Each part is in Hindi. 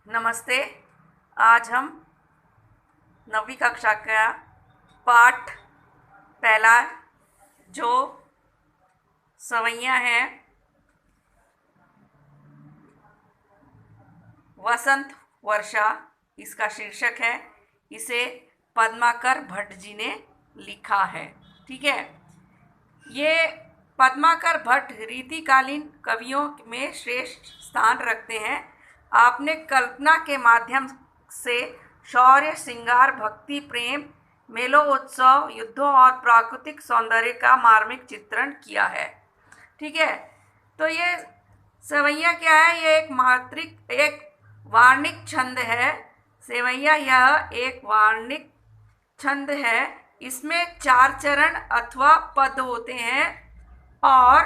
नमस्ते। आज हम 9वीं कक्षा का पाठ पहला जो सवैयाँ हैं वसंत वर्षा, इसका शीर्षक है। इसे पद्माकर भट्ट जी ने लिखा है। ठीक है। ये पद्माकर भट्ट रीतिकालीन कवियों में श्रेष्ठ स्थान रखते हैं। आपने कल्पना के माध्यम से शौर्य, श्रृंगार, भक्ति, प्रेम, मेलों, उत्सव, युद्धों और प्राकृतिक सौंदर्य का मार्मिक चित्रण किया है। ठीक है। तो ये सवैया क्या है? ये एक वार्णिक छंद है। सवैया यह एक वार्णिक छंद है। इसमें 4 चरण अथवा पद होते हैं और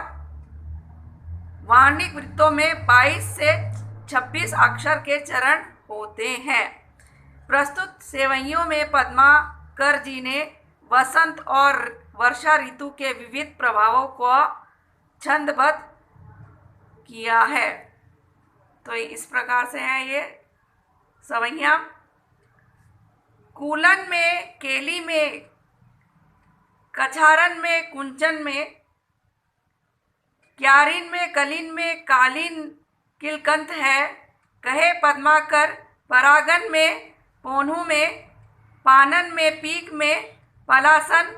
वार्णिक वृत्तों में 22 से 26 अक्षर के चरण होते हैं। प्रस्तुत सेवैयों में पद्माकर जी ने वसंत और वर्षा ऋतु के विविध प्रभावों को छंदबद्ध किया है। तो इस प्रकार से है ये सवैयाँ। कूलन में, केली में, कछारन में, कुंचन में, क्यारिन में, कलिन में, कालीन किलकंत है। कहे पद्माकर परागन में, पोन्हू में, पानन में, पीक में, पलासन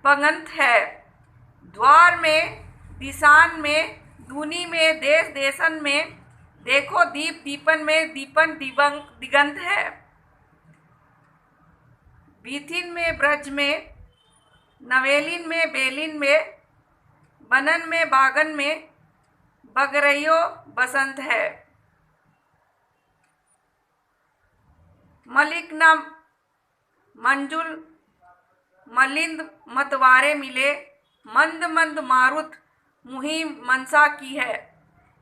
पंगंत है। द्वार में, दिसान में, दूनी में, देश देशन में, देखो दीप दीपन में, दीपन दिगंत है। बीथिन में, ब्रज में, नवेलिन में, बेलिन में, बनन में, बागन में, बगरइयो बसंत है। मलिक न मंजुल मलिंद मतवारे मिले, मंद मंद मारुत मुहि मनसा की है।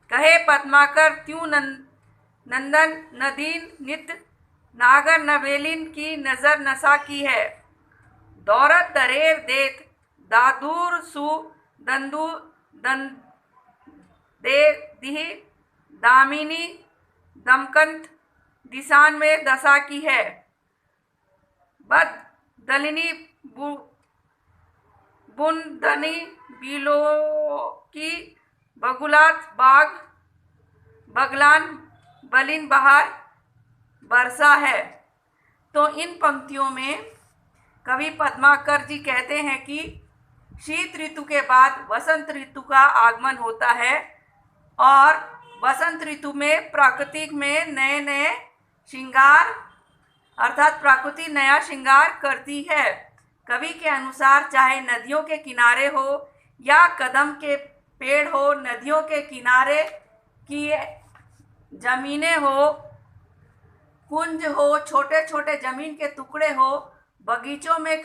कहे पद्माकर त्यों नंदन नदीन नित, नागर नवेलिन की नजर नशा की है। दौरत दरेर देत दादूर सु दंदू दन दे दिही, दामिनी दमकंत दिशान में दशा की है। बद दलिनी बुनदनी बिलो की, बगुलात बाग बगलान बलिन बहार बरसा है। तो इन पंक्तियों में कवि पद्माकर जी कहते हैं कि शीत ऋतु के बाद वसंत ऋतु का आगमन होता है और वसंत ऋतु में प्रकृति में नए नए श्रृंगार अर्थात प्रकृति नया श्रृंगार करती है। कवि के अनुसार चाहे नदियों के किनारे हो या कदम के पेड़ हो, नदियों के किनारे की जमीनें हो, कुंज हो, छोटे छोटे जमीन के टुकड़े हो, बगीचों में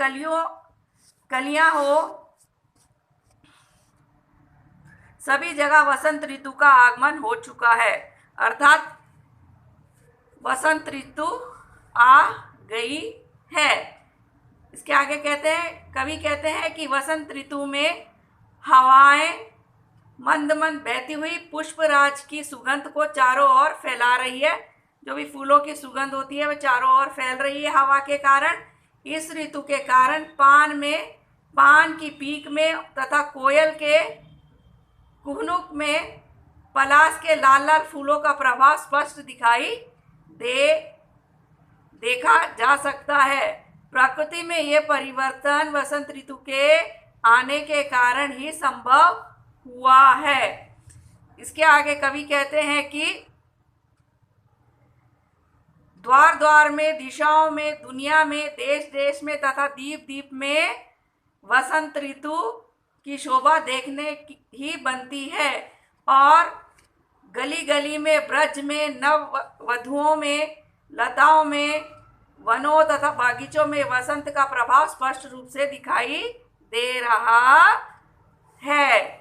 कलियां हो, सभी जगह वसंत ऋतु का आगमन हो चुका है। अर्थात वसंत ऋतु आ गई है। इसके आगे कवि कहते हैं कि वसंत ऋतु में हवाएं मंद मंद बहती हुई पुष्पराज की सुगंध को चारों ओर फैला रही है। जो भी फूलों की सुगंध होती है वह चारों ओर फैल रही है हवा के कारण। इस ऋतु के कारण पान की पीक में तथा कोयल के कुहनुक में पलाश के लाल लाल फूलों का प्रभाव स्पष्ट दिखाई देखा जा सकता है। प्रकृति में ये परिवर्तन वसंत ऋतु के आने के कारण ही संभव हुआ है। इसके आगे कवि कहते हैं कि द्वार द्वार में, दिशाओं में, दुनिया में, देश देश में तथा दीप दीप में वसंत ऋतु की शोभा देखने ही बनती है। और गली गली में, ब्रज में, नव वधुओं में, लताओं में, वनों तथा बागीचों में वसंत का प्रभाव स्पष्ट रूप से दिखाई दे रहा है।